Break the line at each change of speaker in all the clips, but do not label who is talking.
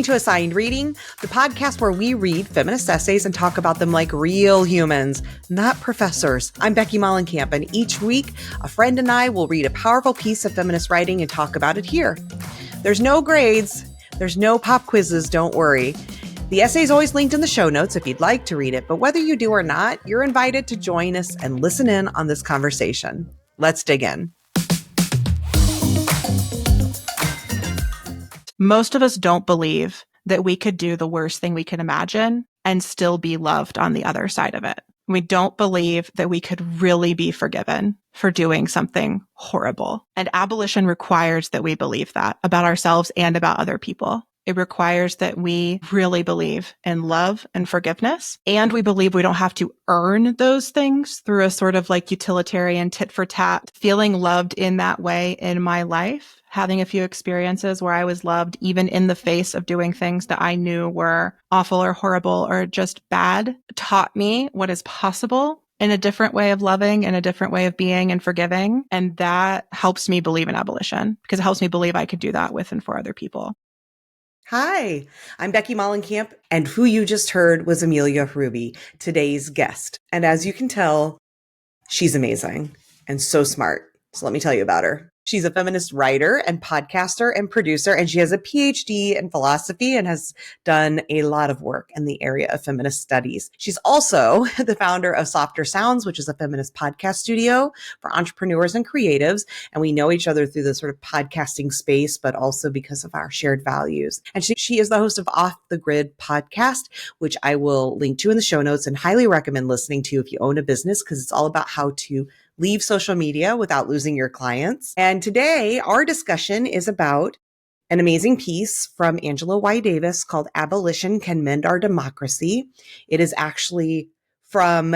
listening to Assigned Reading, the podcast where we read feminist essays and talk about them like real humans, not professors. I'm Becky Mollenkamp, and each week, a friend and I will read a powerful piece of feminist writing and talk about it here. There's no grades, there's no pop quizzes, don't worry. The essay is always linked in the show notes if you'd like to read it, but whether you do or not, you're invited to join us and listen in on this conversation. Let's dig in.
Most of us don't believe that we could do the worst thing we can imagine and still be loved on the other side of it. We don't believe that we could really be forgiven for doing something horrible. And abolition requires that we believe that about ourselves and about other people. It requires that we really believe in love and forgiveness. And we believe we don't have to earn those things through a sort of like utilitarian tit for tat. Feeling loved in that way in my life, having a few experiences where I was loved even in the face of doing things that I knew were awful or horrible or just bad, taught me what is possible in a different way of loving and a different way of being and forgiving. And that helps me believe in abolition because it helps me believe I could do that with and for other people.
Hi, I'm Becky Mollenkamp, and who you just heard was Amelia Hruby, today's guest. And as you can tell, she's amazing and so smart. So let me tell you about her. She's a feminist writer and podcaster and producer, and she has a PhD in philosophy and has done a lot of work in the area of feminist studies. She's also the founder of Softer Sounds, which is a feminist podcast studio for entrepreneurs and creatives. And we know each other through the sort of podcasting space, but also because of our shared values. And she is the host of Off the Grid podcast, which I will link to in the show notes and highly recommend listening to if you own a business, because it's all about how to leave social media without losing your clients. And today, our discussion is about an amazing piece from Angela Y. Davis called Abolition Can Mend Our Democracy. It is actually from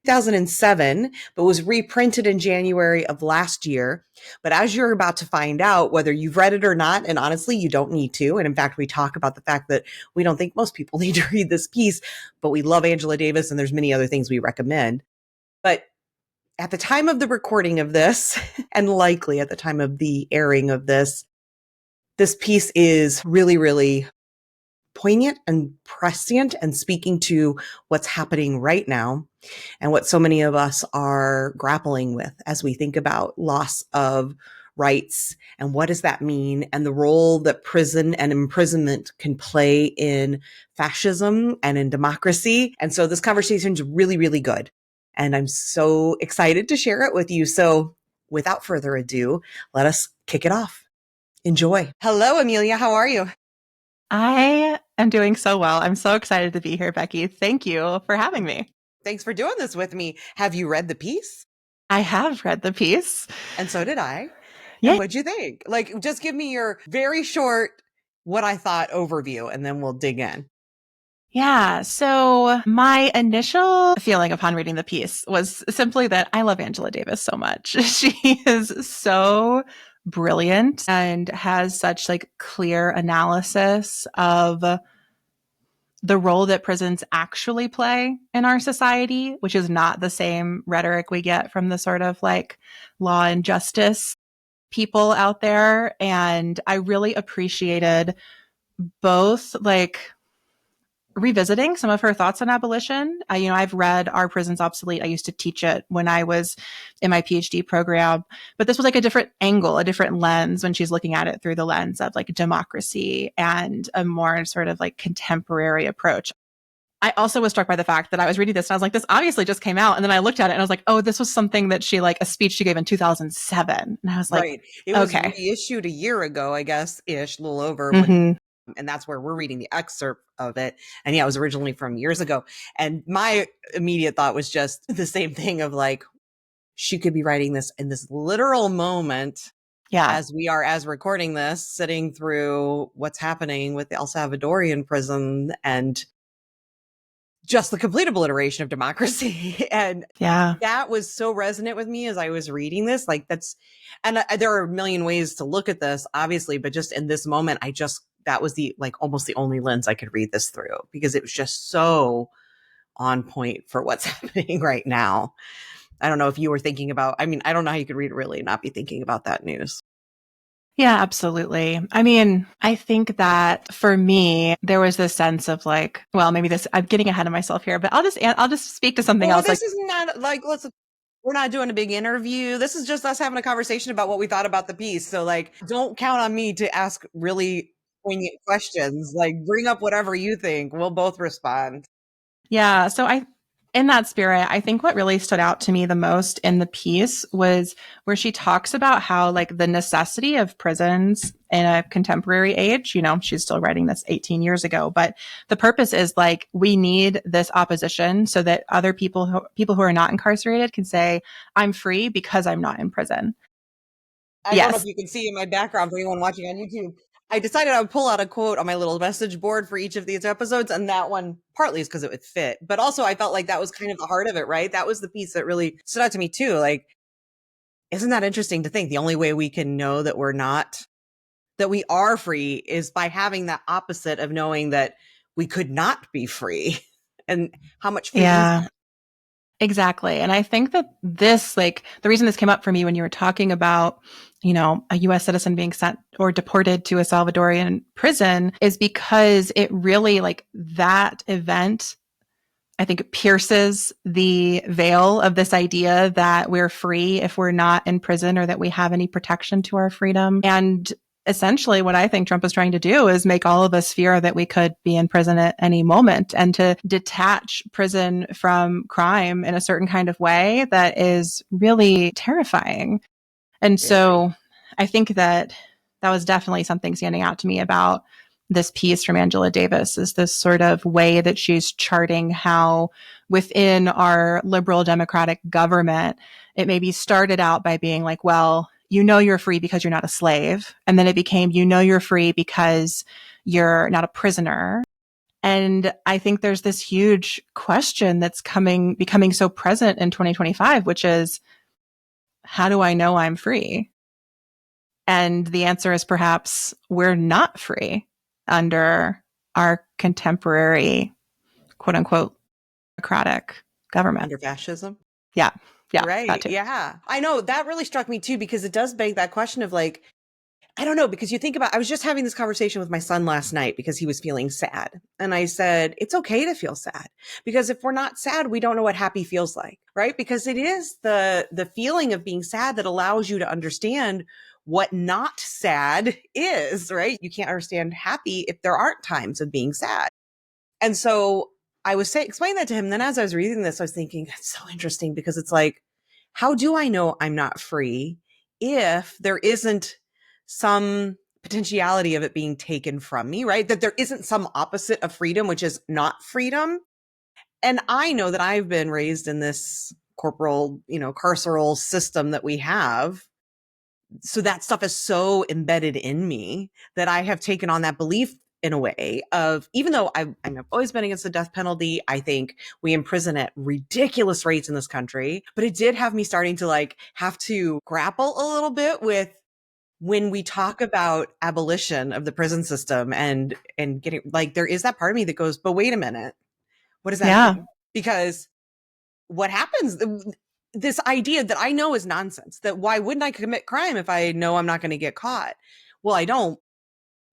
2007, but was reprinted in January of last year. But as you're about to find out, whether you've read it or not, and honestly, you don't need to. And in fact, we talk about the fact that we don't think most people need to read this piece, but we love Angela Davis and there's many other things we recommend. But at the time of the recording of this, and likely at the time of the airing of this piece is really, really poignant and prescient and speaking to what's happening right now and what so many of us are grappling with as we think about loss of rights and what does that mean and the role that prison and imprisonment can play in fascism and in democracy. And so this conversation is really, really good. And I'm so excited to share it with you. So without further ado, let us kick it off. Enjoy. Hello, Amelia. How are you?
I am doing so well. I'm so excited to be here, Becky. Thank you for having me.
Thanks for doing this with me. Have you read the piece?
I have read the piece.
And so did I.
Yeah.
And what'd you think? Like, just give me your very short, what I thought overview, and then we'll dig in.
Yeah. So my initial feeling upon reading the piece was simply that I love Angela Davis so much. She is so brilliant and has such like clear analysis of the role that prisons actually play in our society, which is not the same rhetoric we get from the sort of like law and justice people out there. And I really appreciated both like revisiting some of her thoughts on abolition. I've read Are Prisons Obsolete? I used to teach it when I was in my PhD program, but this was like a different angle, a different lens when she's looking at it through the lens of like democracy and a more sort of like contemporary approach. I also was struck by the fact that I was reading this and I was like, this obviously just came out. And then I looked at it and I was like, oh, this was something that she like a speech she gave in 2007. And I was like,
right. It was
okay.
reissued a year ago, I guess, ish, a little over.
Mm-hmm.
And that's where we're reading the excerpt of it. And yeah, it was originally from years ago. And my immediate thought was just the same thing of like, she could be writing this in this literal moment.
Yeah.
As we are, as recording this, sitting through what's happening with the El Salvadorian prison and just the complete obliteration of democracy. And that was so resonant with me as I was reading this. Like there are a million ways to look at this, obviously, but just in this moment, that was almost the only lens I could read this through because it was just so on point for what's happening right now. I don't know if you were thinking about, I don't know how you could read it really and not be thinking about that news.
Yeah, absolutely. I mean, I think that for me, there was this sense of like, well, maybe this, I'm getting ahead of myself here, but I'll just speak to something
Well,
else. Like,
this is not like, we're not doing a big interview. This is just us having a conversation about what we thought about the piece. So, like, don't count on me to ask really poignant questions. Like, bring up whatever you think. We'll both respond.
yeah. So in that spirit, I think what really stood out to me the most in the piece was where she talks about how like the necessity of prisons in a contemporary age, you know, she's still writing this 18 years ago, but the purpose is like, we need this opposition so that other people who are not incarcerated can say, I'm free because I'm not in prison.
I don't know if
Yes.
you can see in my background for anyone watching on YouTube. I decided I would pull out a quote on my little message board for each of these episodes. And that one partly is because it would fit. But also, I felt like that was kind of the heart of it, right? That was the piece that really stood out to me, too. Like, isn't that interesting to think the only way we can know that that we are free is by having that opposite of knowing that we could not be free and how much freedom is
Yeah.
that?
Exactly. And I think that this, like, the reason this came up for me when you were talking about, you know, a US citizen being sent or deported to a Salvadorian prison is because it really, like, that event, I think, pierces the veil of this idea that we're free if we're not in prison or that we have any protection to our freedom. And essentially, what I think Trump was trying to do is make all of us fear that we could be in prison at any moment and to detach prison from crime in a certain kind of way that is really terrifying. And
Very.
so I think that that was definitely something standing out to me about this piece from Angela Davis is this sort of way that she's charting how within our liberal democratic government, it maybe started out by being like, well, you know, you're free because you're not a slave. And then it became, you know, you're free because you're not a prisoner. And I think there's this huge question that's becoming so present in 2025, which is, how do I know I'm free? And the answer is perhaps we're not free under our contemporary, quote unquote, democratic government.
Under fascism.
Yeah. Yeah. That
Right.
too.
Yeah. I know that really struck me too, because it does beg that question of like, I don't know, because you think about, I was just having this conversation with my son last night because he was feeling sad. And I said, it's okay to feel sad because if we're not sad, we don't know what happy feels like, right? Because it is the feeling of being sad that allows you to understand what not sad is, right? You can't understand happy if there aren't times of being sad. And so I was saying, explain that to him. Then as I was reading this, I was thinking, that's so interesting because it's like, how do I know I'm not free if there isn't some potentiality of it being taken from me, right? That there isn't some opposite of freedom, which is not freedom. And I know that I've been raised in this corporal, carceral system that we have. So that stuff is so embedded in me that I have taken on that belief in a way of, even though I've always been against the death penalty, I think we imprison at ridiculous rates in this country, but it did have me starting to like have to grapple a little bit with when we talk about abolition of the prison system and getting like, there is that part of me that goes, but wait a minute, what does that
Yeah.
mean? Because what happens, this idea that I know is nonsense, that why wouldn't I commit crime if I know I'm not going to get caught? Well, I don't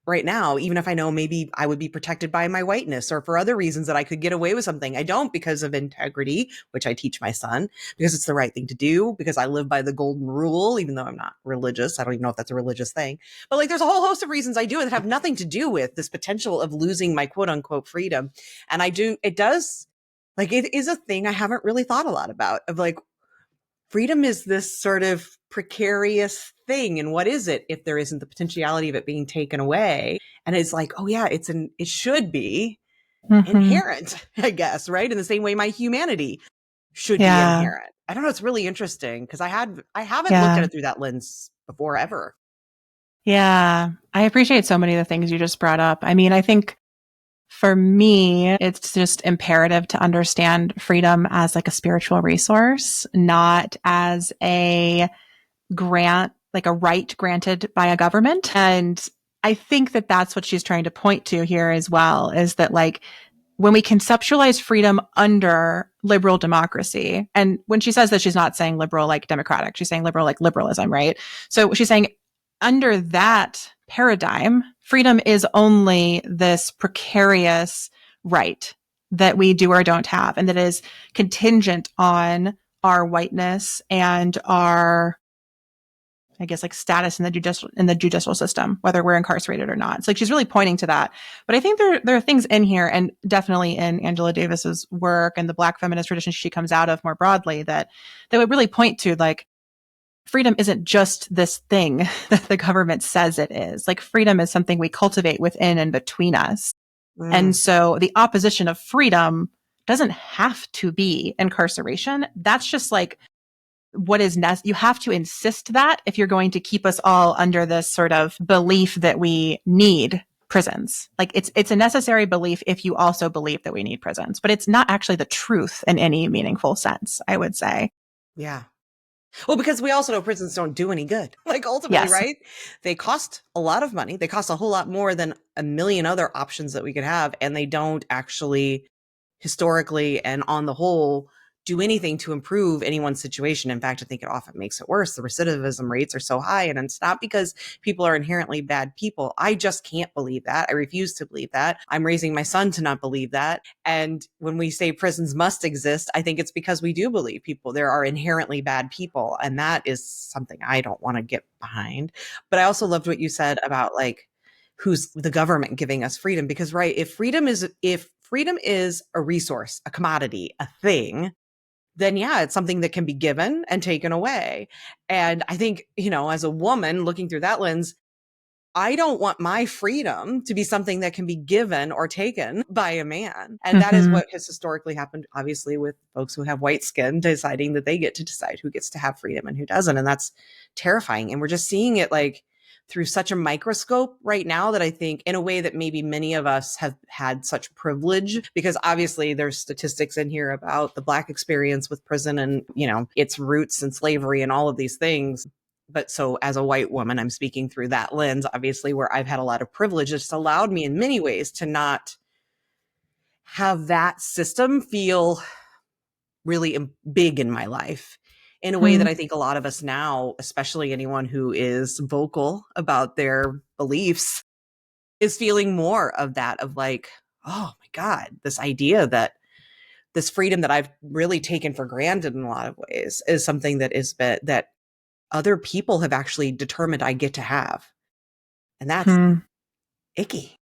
right now, even if I know maybe I would be protected by my whiteness or for other reasons that I could get away with something. I don't because of integrity, which I teach my son, because it's the right thing to do, because I live by the golden rule, even though I'm not religious. I don't even know if that's a religious thing. But like there's a whole host of reasons I do it that have nothing to do with this potential of losing my quote unquote freedom. And it does, like it is a thing I haven't really thought a lot about of like, freedom is this sort of precarious thing. And what is it if there isn't the potentiality of it being taken away? And it's like, oh yeah, it should be
Mm-hmm.
inherent, I guess, right? In the same way my humanity should be
Yeah.
inherent. I don't know. It's really interesting because I haven't looked at
Yeah.
it through that lens before ever.
Yeah. I appreciate so many of the things you just brought up. I mean, I think for me, it's just imperative to understand freedom as like a spiritual resource, not as a grant, like a right granted by a government. And I think that that's what she's trying to point to here as well, is that like when we conceptualize freedom under liberal democracy, and when she says that, she's not saying liberal like democratic, she's saying liberal like liberalism, right? So she's saying under that paradigm, freedom is only this precarious right that we do or don't have, and that is contingent on our whiteness and our, I guess, like status in the judicial system, whether we're incarcerated or not. It's like she's really pointing to that. But I think there are things in here, and definitely in Angela Davis's work and the Black feminist tradition she comes out of more broadly, that would really point to like freedom isn't just this thing that the government says it is. Like freedom is something we cultivate within and between us. And so the opposition of freedom doesn't have to be incarceration. That's just like what is you have to insist that if you're going to keep us all under this sort of belief that we need prisons. Like it's a necessary belief if you also believe that we need prisons, but it's not actually the truth in any meaningful sense, I would say.
Yeah. Well, because we also know prisons don't do any good. Like ultimately, right? They cost a lot of money. They cost a whole lot more than a million other options that we could have. And they don't actually historically and on the whole do anything to improve anyone's situation. In fact, I think it often makes it worse. The recidivism rates are so high, and it's not because people are inherently bad people. I just can't believe that. I refuse to believe that. I'm raising my son to not believe that. And when we say prisons must exist, I think it's because we do believe there are inherently bad people. And that is something I don't want to get behind. But I also loved what you said about like, who's the government giving us freedom? Because right, if freedom is a resource, a commodity, a thing, then yeah, it's something that can be given and taken away. And I think, as a woman looking through that lens, I don't want my freedom to be something that can be given or taken by a man. And that is what has historically happened, obviously, with folks who have white skin deciding that they get to decide who gets to have freedom and who doesn't. And that's terrifying. And we're just seeing it like through such a microscope right now that I think in a way that maybe many of us have had such privilege, because obviously there's statistics in here about the Black experience with prison and, its roots in slavery and all of these things. But so as a white woman, I'm speaking through that lens, obviously, where I've had a lot of privilege. It's allowed me in many ways to not have that system feel really big in my life in a way that I think a lot of us now, especially anyone who is vocal about their beliefs, is feeling more of that, of like, oh my God, this idea that this freedom that I've really taken for granted in a lot of ways is something that other people have actually determined I get to have. And that's icky.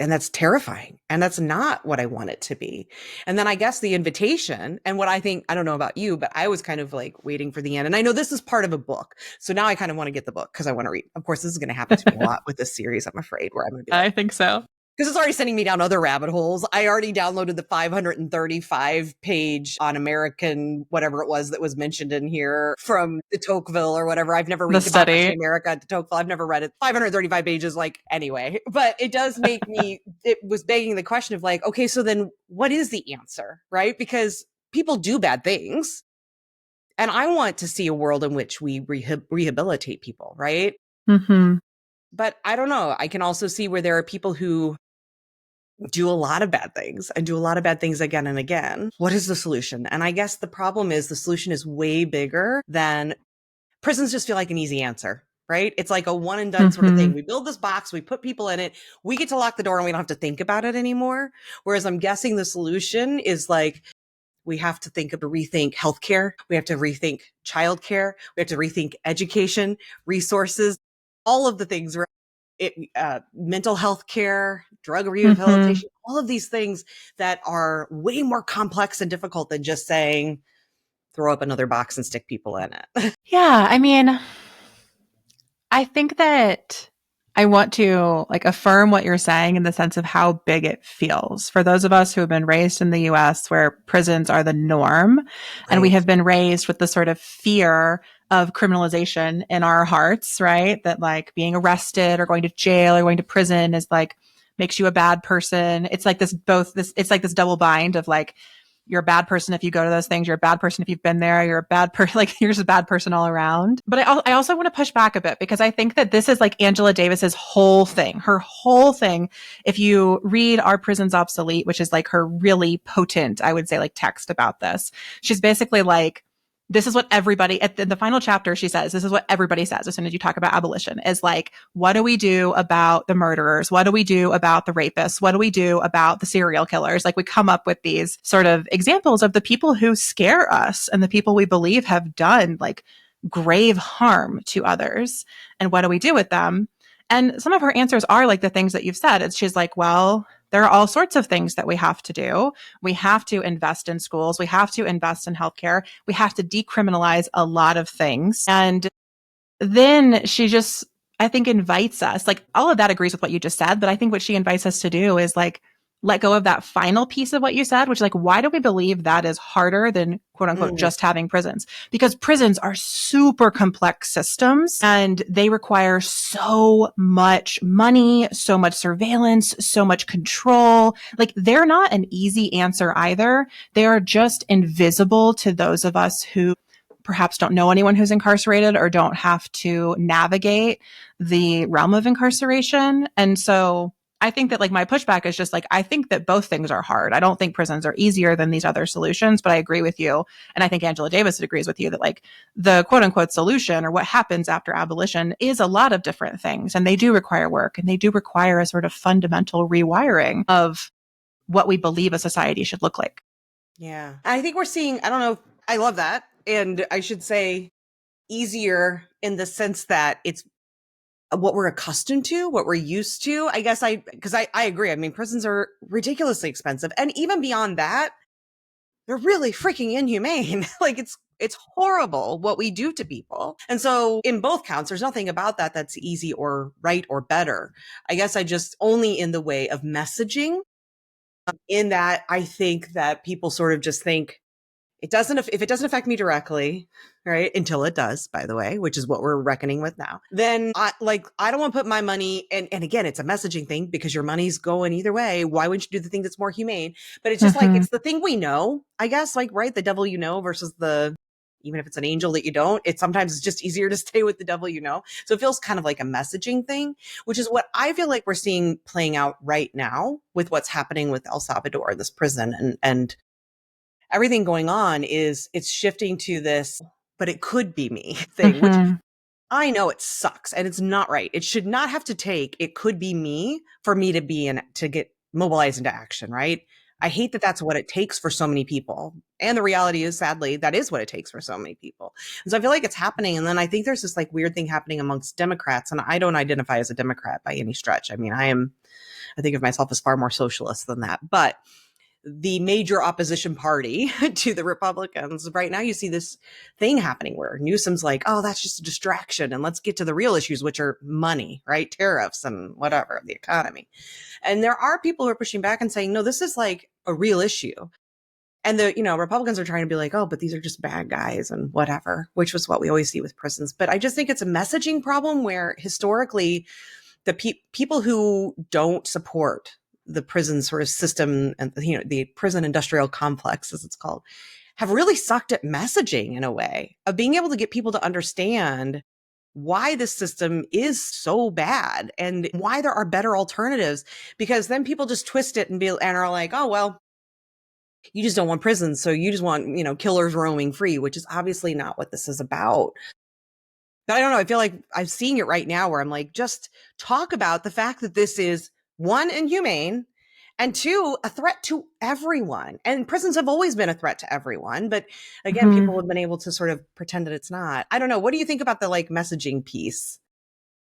And that's terrifying. And that's not what I want it to be. And then I guess the invitation and what I think, I don't know about you, but I was kind of like waiting for the end. And I know this is part of a book. So now I kind of want to get the book because I want to read. Of course, this is going to happen to me a lot with this series, I'm afraid, where I'm going to be like,
I think so.
Because it's already sending me down other rabbit holes. I already downloaded the 535 page on American, whatever it was that was mentioned in here from de Tocqueville or whatever. I've never read about America de Tocqueville. I've never read it. 535 pages, like, anyway. But it does make me, it was begging the question of like, okay, so then what is the answer, right? Because people do bad things. And I want to see a world in which we rehabilitate people, right? But I don't know. I can also see where there are people who do a lot of bad things and do a lot of bad things again and again. What is the solution? And I guess the problem is the solution is way bigger than prisons just feel like an easy answer, right? It's like a one and done sort of thing. We build this box, we put people in it, we get to lock the door and we don't have to think about it anymore. Whereas I'm guessing the solution is like, we have to rethink healthcare. We have to rethink childcare. We have to rethink education, resources, all of the things, mental health care, drug rehabilitation, all of these things that are way more complex and difficult than just saying, throw up another box and stick people in it.
Yeah. I mean, I think that I want to like affirm what you're saying in the sense of how big it feels for those of us who have been raised in the US where prisons are the norm. And we have been raised with the sort of fear of criminalization in our hearts, right? That like being arrested or going to jail or going to prison is like, makes you a bad person. It's like it's like this double bind of like, you're a bad person if you go to those things. You're a bad person if you've been there. You're a bad person, like you're just a bad person all around. But I also want to push back a bit because I think that this is like Angela Davis's whole thing. Her whole thing, if you read Are Prisons Obsolete, which is like her really potent, I would say, like text about this, she's basically like, this is what everybody at the final chapter, she says, this is what everybody says as soon as you talk about abolition is like, what do we do about the murderers? What do we do about the rapists? What do we do about the serial killers? Like we come up with these sort of examples of the people who scare us and the people we believe have done like grave harm to others. And what do we do with them? And some of her answers are like the things that you've said. It's she's like, well, there are all sorts of things that we have to do. We have to invest in schools. We have to invest in healthcare. We have to decriminalize a lot of things. And then she just, I think, invites us, like all of that agrees with what you just said. But I think what she invites us to do is like, let go of that final piece of what you said, which is like, why do we believe that is harder than quote unquote just having prisons? Because prisons are super complex systems and they require so much money, so much surveillance, so much control. Like they're not an easy answer either. They are just invisible to those of us who perhaps don't know anyone who's incarcerated or don't have to navigate the realm of incarceration. And so I think that like my pushback is just like, I think that both things are hard. I don't think prisons are easier than these other solutions, but I agree with you. And I think Angela Davis agrees with you that like the quote unquote solution or what happens after abolition is a lot of different things. And they do require work and they do require a sort of fundamental rewiring of what we believe a society should look like.
Yeah. I think we're seeing, I don't know, I love that. And I should say easier in the sense that it's what we're accustomed to, what we're used to. I guess because I agree. I mean, prisons are ridiculously expensive. And even beyond that, they're really freaking inhumane. Like it's horrible what we do to people. And so in both counts, there's nothing about that that's easy or right or better. I guess I just only in the way of messaging, in that I think that people sort of just think, if it doesn't affect me directly, right? Until it does, by the way, which is what we're reckoning with now, then I don't want to put my money, and again, it's a messaging thing because your money's going either way. Why wouldn't you do the thing that's more humane? But it's just like, it's the thing we know, I guess, like, right? The devil you know versus even if it's an angel that you don't, sometimes it's just easier to stay with the devil you know. So it feels kind of like a messaging thing, which is what I feel like we're seeing playing out right now with what's happening with El Salvador, this prison, and everything going on it's shifting to this, but it could be me thing, which I know it sucks and it's not right. It should not have to take, it could be me for me to get mobilized into action, right? I hate that that's what it takes for so many people. And the reality is, sadly, that is what it takes for so many people. And so I feel like it's happening. And then I think there's this like weird thing happening amongst Democrats. And I don't identify as a Democrat by any stretch. I mean, I think of myself as far more socialist than that. But the major opposition party to the Republicans right now, you see this thing happening where Newsom's like, oh, that's just a distraction. And let's get to the real issues, which are money, right? Tariffs and whatever, the economy. And there are people who are pushing back and saying, no, this is like a real issue. And Republicans are trying to be like, oh, but these are just bad guys and whatever, which was what we always see with prisons. But I just think it's a messaging problem where historically the people who don't support the prison sort of system and the prison industrial complex, as it's called, have really sucked at messaging in a way of being able to get people to understand why this system is so bad and why there are better alternatives, because then people just twist it and are like, oh, well, you just don't want prisons. So you just want, killers roaming free, which is obviously not what this is about. But I don't know. I feel like I'm seeing it right now where I'm like, just talk about the fact that this is, one, inhumane, and two, a threat to everyone. And prisons have always been a threat to everyone. But again, people have been able to sort of pretend that it's not. I don't know. What do you think about the like messaging piece?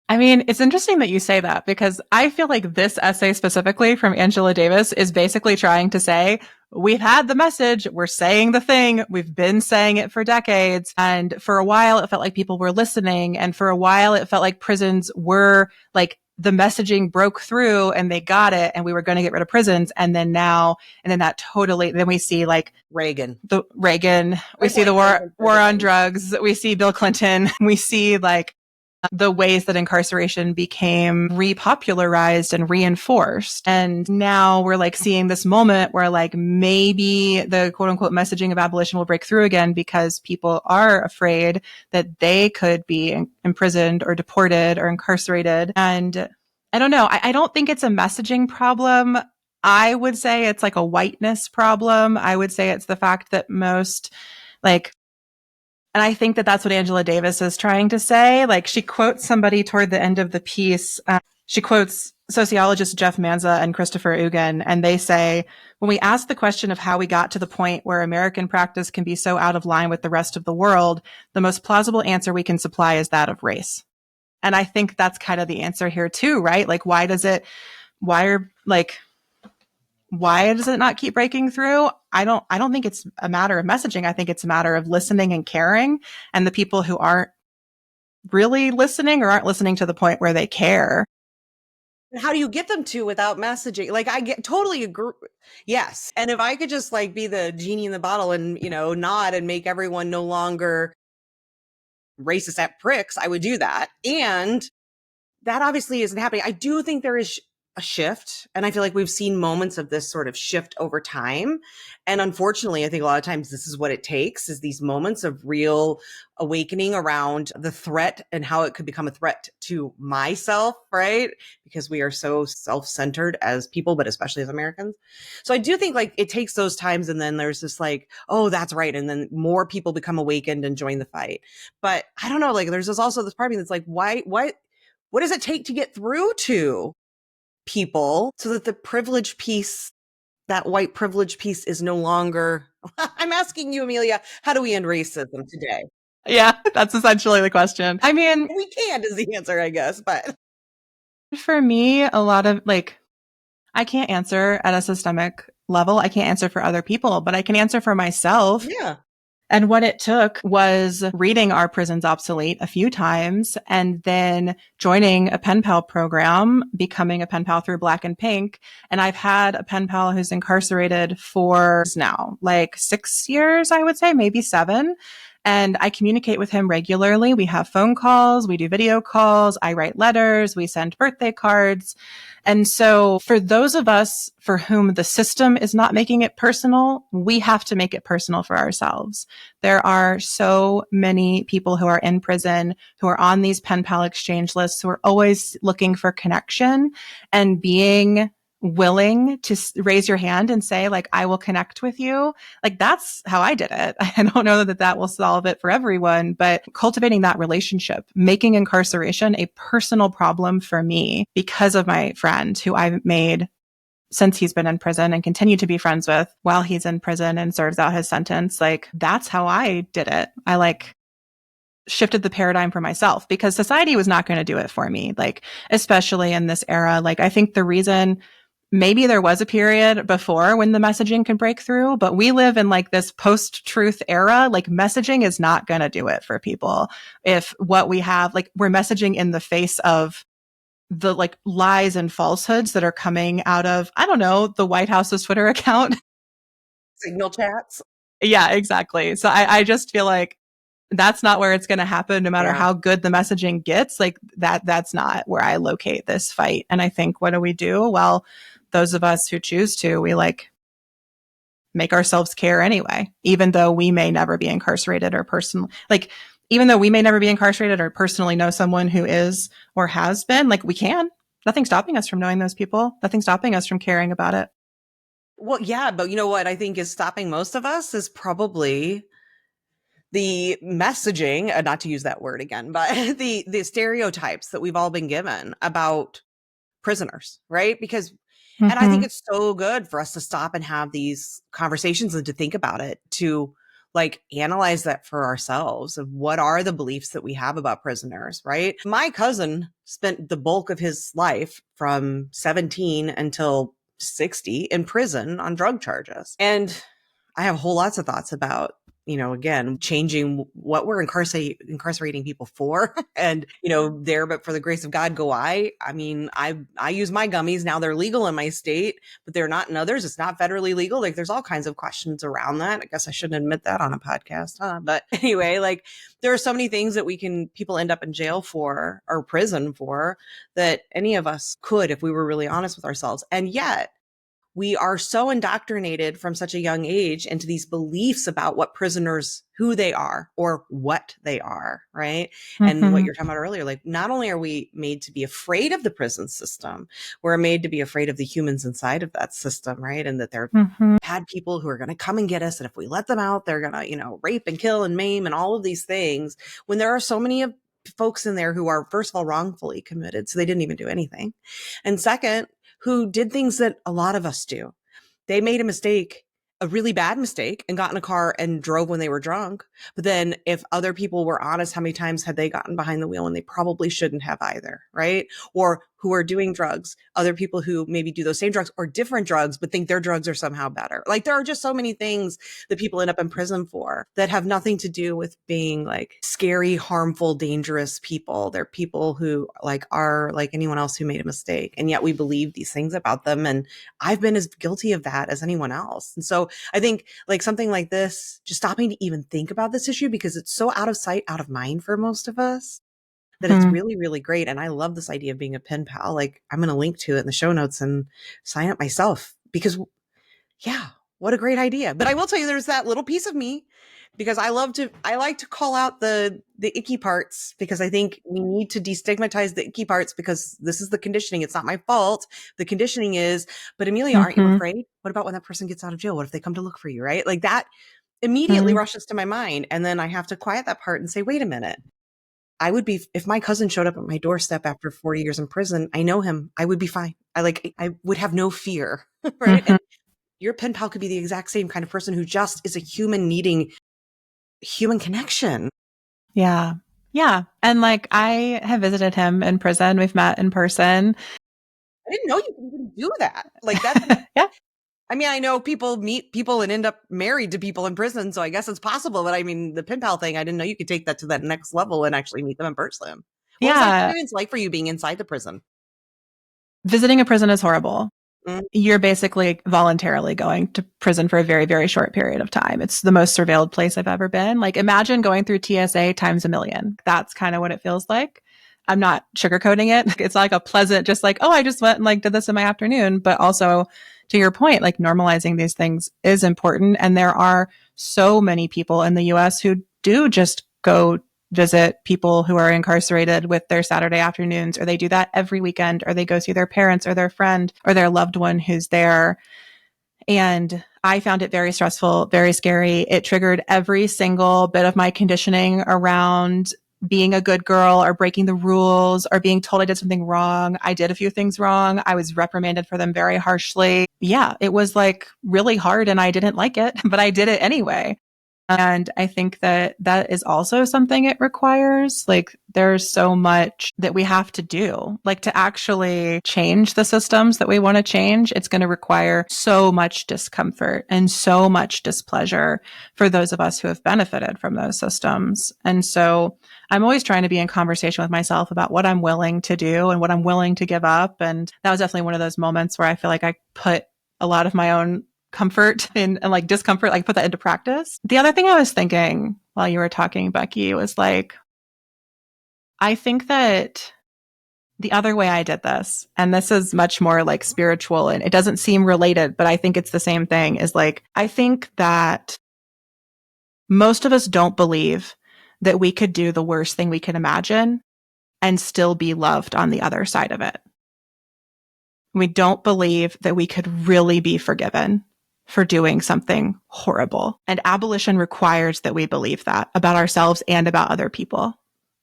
I mean, it's interesting that you say that because I feel like this essay specifically from Angela Davis is basically trying to say, we've had the message, we're saying the thing, we've been saying it for decades. And for a while, it felt like people were listening. And for a while, it felt like prisons were like the messaging broke through and they got it and we were going to get rid of prisons. And then then we see like
Reagan,
we see the war on drugs. We see Bill Clinton. We see like the ways that incarceration became repopularized and reinforced. And now we're like seeing this moment where like maybe the quote unquote messaging of abolition will break through again because people are afraid that they could be imprisoned or deported or incarcerated. And I don't know. I don't think it's a messaging problem. I would say it's like a whiteness problem. I would say it's the fact that most like And I think that that's what Angela Davis is trying to say. Like, she quotes somebody toward the end of the piece. She quotes sociologists Jeff Manza and Christopher Ugin, and they say, when we ask the question of how we got to the point where American practice can be so out of line with the rest of the world, the most plausible answer we can supply is that of race. And I think that's kind of the answer here too, right? Like, why does it not keep breaking through? I don't think it's a matter of messaging. I think it's a matter of listening and caring. And the people who aren't really listening or aren't listening to the point where they care.
How do you get them to without messaging? Like, I get totally agree. Yes. And if I could just like be the genie in the bottle and, nod and make everyone no longer racist at pricks, I would do that. And that obviously isn't happening. I do think there is a shift. And I feel like we've seen moments of this sort of shift over time. And unfortunately, I think a lot of times this is what it takes, is these moments of real awakening around the threat and how it could become a threat to myself, right? Because we are so self-centered as people, but especially as Americans. So I do think like it takes those times, and then there's this like, oh, that's right. And then more people become awakened and join the fight. But I don't know, like there's also this part of me that's like, what does it take to get through to people so that the privilege piece, that white privilege piece, is no longer? I'm asking you, Amelia, how do we end racism today?
Yeah, that's essentially the question. I mean,
we can't is the answer, I guess. But
for me, a lot of I can't answer at a systemic level. I can't answer for other people, but I can answer for myself.
Yeah.
And what it took was reading Our Prison's Obsolete a few times and then joining a pen pal program, becoming a pen pal through Black and Pink. And I've had a pen pal who's incarcerated for now, like 6 years, I would say, maybe 7. And I communicate with him regularly. We have phone calls, we do video calls, I write letters, we send birthday cards. And so for those of us for whom the system is not making it personal, we have to make it personal for ourselves. There are so many people who are in prison, who are on these pen pal exchange lists, who are always looking for connection, and being willing to raise your hand and say, like, I will connect with you. Like, that's how I did it. I don't know that that will solve it for everyone, but cultivating that relationship, making incarceration a personal problem for me because of my friend who I've made since he's been in prison and continue to be friends with while he's in prison and serves out his sentence. Like, that's how I did it. I shifted the paradigm for myself because society was not going to do it for me. Like, especially in this era, like, I think the reason maybe there was a period before when the messaging could break through, but we live in like this post-truth era. Like, messaging is not going to do it for people. If what we have, like, we're messaging in the face of the like lies and falsehoods that are coming out of, I don't know, the White House's Twitter account.
Signal chats.
Yeah, exactly. So I just feel like that's not where it's going to happen, no matter how good the messaging gets. Like that's not where I locate this fight. And I think, what do? Well, those of us who choose to, we like make ourselves care anyway, even though we may never be incarcerated or even though we may never be incarcerated or personally know someone who is or has been, like, we can. Nothing's stopping us from knowing those people. Nothing's stopping us from caring about it.
Well, yeah, but you know what I think is stopping most of us is probably the messaging, not to use that word again, but the stereotypes that we've all been given about prisoners, right? Because, and I think it's so good for us to stop and have these conversations and to think about it, to like analyze that for ourselves of what are the beliefs that we have about prisoners, right? My cousin spent the bulk of his life from 17 until 60 in prison on drug charges. And I have whole lots of thoughts about, again, changing what we're incarcerating people for. And, there, but for the grace of God, go I. I mean, I use my gummies. Now they're legal in my state, but they're not in others. It's not federally legal. Like, there's all kinds of questions around that. I guess I shouldn't admit that on a podcast, huh? But anyway, like, there are so many things that people end up in jail for or prison for that any of us could, if we were really honest with ourselves. And yet, we are so indoctrinated from such a young age into these beliefs about what prisoners, who they are or what they are, right? And what you're talking about earlier, like not only are we made to be afraid of the prison system, we're made to be afraid of the humans inside of that system, right? And that they're bad people who are going to come and get us. And if we let them out, they're going to, rape and kill and maim and all of these things, when there are so many of folks in there who are, first of all, wrongfully committed. So they didn't even do anything. And second, who did things that a lot of us do. They made a mistake, a really bad mistake, and got in a car and drove when they were drunk. But then if other people were honest, how many times had they gotten behind the wheel and they probably shouldn't have either, right? Or who are doing drugs, other people who maybe do those same drugs or different drugs, but think their drugs are somehow better. Like there are just so many things that people end up in prison for that have nothing to do with being like scary, harmful, dangerous people. They're people who are like anyone else who made a mistake. And yet we believe these things about them. And I've been as guilty of that as anyone else. And so I think like something like this, just stopping to even think about this issue because it's so out of sight, out of mind for most of us, that it's really, really great. And I love this idea of being a pen pal. Like I'm going to link to it in the show notes and sign up myself because yeah, what a great idea. But I will tell you, there's that little piece of me because I like to call out the icky parts because I think we need to destigmatize the icky parts because this is the conditioning. It's not my fault. The conditioning is, but Amelia, aren't you afraid? What about when that person gets out of jail? What if they come to look for you, right? Like that immediately rushes to my mind. And then I have to quiet that part and say, wait a minute. I would be, if my cousin showed up at my doorstep after 40 years in prison, I know him, I would be fine. I would have no fear, right? And your pen pal could be the exact same kind of person who just is a human needing human connection.
Yeah. Yeah. And like I have visited him in prison. We've met in person.
I didn't know you could even do that. Like that's,
yeah.
I mean, I know people meet people and end up married to people in prison. So I guess it's possible. But I mean, the pen pal thing, I didn't know you could take that to that next level and actually meet them in person. What was that experience like for you being inside the prison?
Visiting a prison is horrible. You're basically voluntarily going to prison for a very, very short period of time. It's the most surveilled place I've ever been. Like imagine going through TSA times a million. That's kind of what it feels like. I'm not sugarcoating it. It's like a pleasant, just like, oh, I just went and like did this in my afternoon. But also to your point, like normalizing these things is important. And there are so many people in the US who do just go visit people who are incarcerated with their Saturday afternoons, or they do that every weekend, or they go see their parents or their friend or their loved one who's there. And I found it very stressful, very scary. It triggered every single bit of my conditioning around being a good girl or breaking the rules or being told I did something wrong. I did a few things wrong. I was reprimanded for them very harshly. Yeah, it was like really hard and I didn't like it, but I did it anyway. And I think that that is also something it requires. Like there's so much that we have to do, like to actually change the systems that we want to change. It's going to require so much discomfort and so much displeasure for those of us who have benefited from those systems. And so I'm always trying to be in conversation with myself about what I'm willing to do and what I'm willing to give up. And that was definitely one of those moments where I feel like I put a lot of my own comfort and like discomfort, like put that into practice. The other thing I was thinking while you were talking, Becky, was like, I think that the other way I did this, and this is much more like spiritual and it doesn't seem related, but I think it's the same thing, is like, I think that most of us don't believe that we could do the worst thing we can imagine and still be loved on the other side of it. We don't believe that we could really be forgiven for doing something horrible. And abolition requires that we believe that about ourselves and about other people.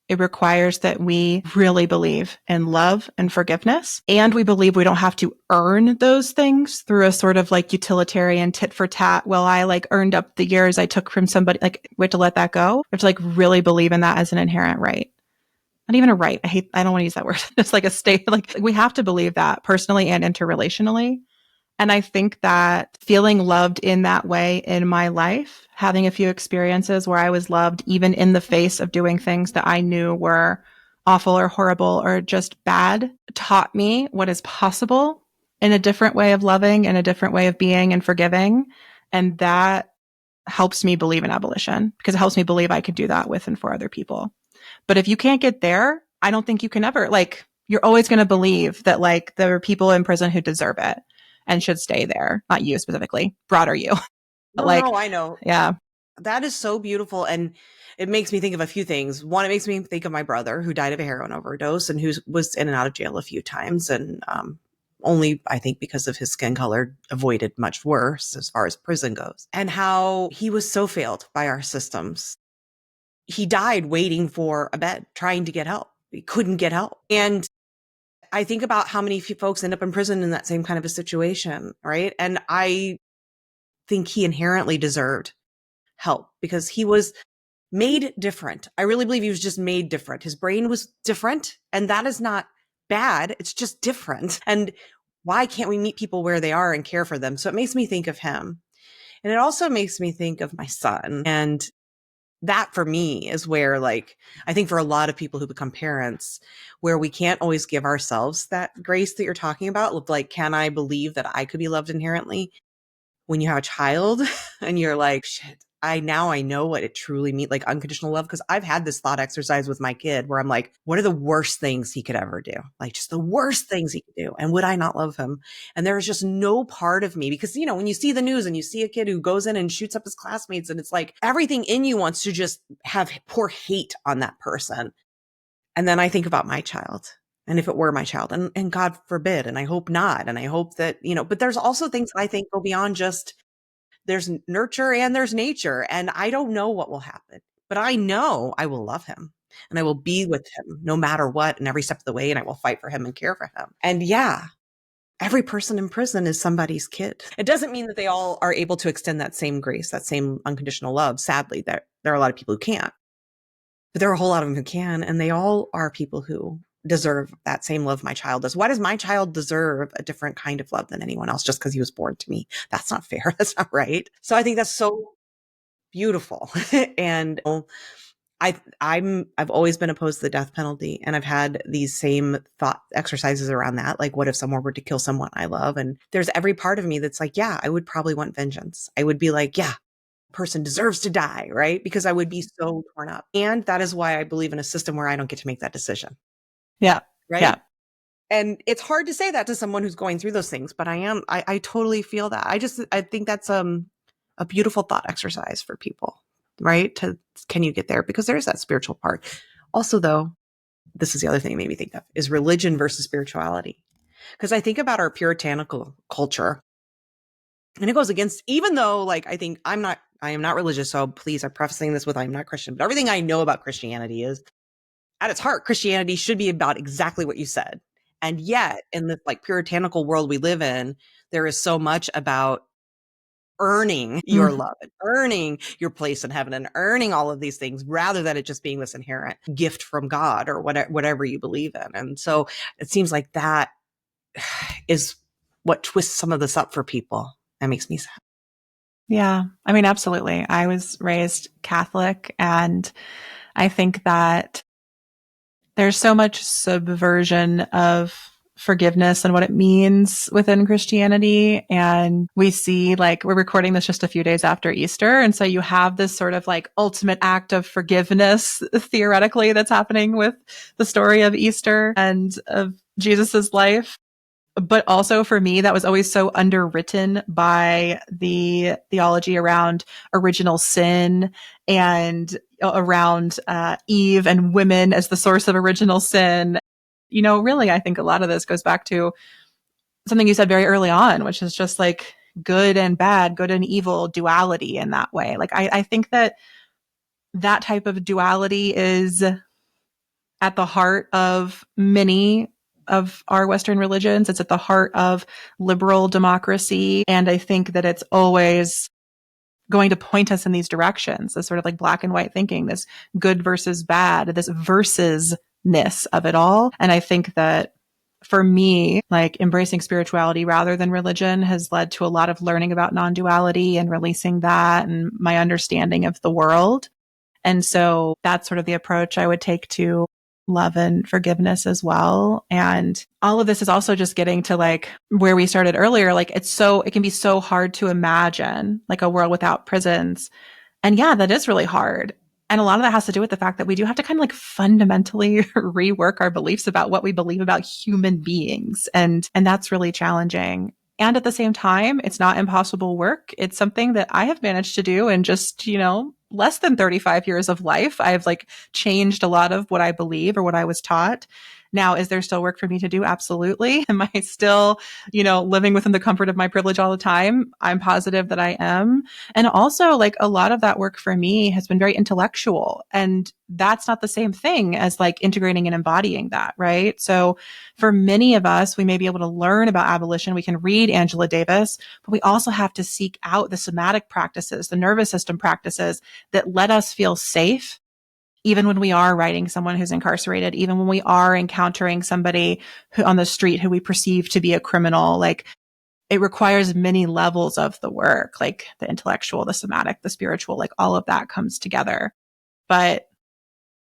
It requires that we really believe in love and forgiveness. And we believe we don't have to earn those things through a sort of like utilitarian tit for tat. Well, I like earned up the years I took from somebody. Like we have to let that go. We have to like really believe in that as an inherent right. Not even a right. I don't want to use that word. It's like a state. Like we have to believe that personally and interrelationally. And I think that feeling loved in that way in my life, having a few experiences where I was loved even in the face of doing things that I knew were awful or horrible or just bad, taught me what is possible in a different way of loving and a different way of being and forgiving. And that helps me believe in abolition because it helps me believe I could do that with and for other people. But if you can't get there, I don't think you can ever, like, you're always going to believe that like there are people in prison who deserve it. and should stay there. Not you specifically, broader you. But
No, I know.
Yeah.
That is so beautiful. And it makes me think of a few things. One, it makes me think of my brother who died of a heroin overdose and who was in and out of jail a few times. And only, I think, because of his skin color, avoided much worse as far as prison goes. And how he was so failed by our systems. He died waiting for a bed, trying to get help. He couldn't get help. And I think about how many folks end up in prison in that same kind of a situation, right? And I think he inherently deserved help because he was made different. I really believe he was just made different. His brain was different, and that is not bad. It's just different. And why can't we meet people where they are and care for them? So it makes me think of him. And it also makes me think of my son. And that for me is where, like, I think for a lot of people who become parents, where we can't always give ourselves that grace that you're talking about. Like, can I believe that I could be loved inherently? When you have a child and you're like, shit, I know what it truly means, like unconditional love. Cause I've had this thought exercise with my kid where I'm like, what are the worst things he could ever do? Like just the worst things he could do. And would I not love him? And there's just no part of me because, you know, when you see the news and you see a kid who goes in and shoots up his classmates and it's like everything in you wants to just have pour hate on that person. And then I think about my child. And if it were my child, and God forbid, and I hope not. And I hope that, you know, but there's also things I think go beyond just there's nurture and there's nature. And I don't know what will happen, but I know I will love him and I will be with him no matter what and every step of the way. And I will fight for him and care for him. And yeah, every person in prison is somebody's kid. It doesn't mean that they all are able to extend that same grace, that same unconditional love. Sadly, there are a lot of people who can't, but there are a whole lot of them who can. And they all are people who deserve that same love my child does. Why does my child deserve a different kind of love than anyone else just because he was born to me? That's not fair. That's not right. So I think that's so beautiful. And I've always been opposed to the death penalty, and I've had these same thought exercises around that. Like, what if someone were to kill someone I love? And there's every part of me that's like, yeah, I would probably want vengeance. I would be like, yeah, person deserves to die, right? Because I would be so torn up. And that is why I believe in a system where I don't get to make that decision.
Yeah.
Right.
Yeah.
And it's hard to say that to someone who's going through those things, but I totally feel that. I think that's a beautiful thought exercise for people, right? Can you get there? Because there's that spiritual part. Also, though, this is the other thing it made me think of is religion versus spirituality. Because I think about our puritanical culture and it goes against, even though like, I am not religious. So please, I'm prefacing this with, I'm not Christian, but everything I know about Christianity is at its heart, Christianity should be about exactly what you said. And yet in the like puritanical world we live in, there is so much about earning your love and earning your place in heaven and earning all of these things rather than it just being this inherent gift from God or whatever you believe in. And so it seems like that is what twists some of this up for people. That makes me sad.
Yeah. I mean, absolutely. I was raised Catholic, and I think that there's so much subversion of forgiveness and what it means within Christianity. And we see, like, we're recording this just a few days after Easter. And so you have this sort of like ultimate act of forgiveness, theoretically, that's happening with the story of Easter and of Jesus's life. But also for me, that was always so underwritten by the theology around original sin and around Eve and women as the source of original sin. You know, really, I think a lot of this goes back to something you said very early on, which is just like good and bad, good and evil duality in that way. Like, I think that type of duality is at the heart of many of our Western religions. It's at the heart of liberal democracy. And I think that it's always going to point us in these directions, this sort of like black and white thinking, this good versus bad, this versus-ness of it all. And I think that for me, like embracing spirituality rather than religion has led to a lot of learning about non-duality and releasing that and my understanding of the world. And so that's sort of the approach I would take to love and forgiveness as well. And all of this is also just getting to like where we started earlier. Like it can be so hard to imagine like a world without prisons. And yeah, that is really hard. And a lot of that has to do with the fact that we do have to kind of like fundamentally rework our beliefs about what we believe about human beings. And that's really challenging. And at the same time, it's not impossible work. It's something that I have managed to do in just, less than 35 years of life. I've like changed a lot of what I believe or what I was taught. Now, is there still work for me to do? Absolutely. Am I still, living within the comfort of my privilege all the time? I'm positive that I am. And also, like, a lot of that work for me has been very intellectual. And that's not the same thing as like integrating and embodying that, right? So for many of us, we may be able to learn about abolition. We can read Angela Davis, but we also have to seek out the somatic practices, the nervous system practices that let us feel safe, even when we are writing someone who's incarcerated, even when we are encountering somebody on the street who we perceive to be a criminal. Like, it requires many levels of the work, like the intellectual, the somatic, the spiritual, like all of that comes together. But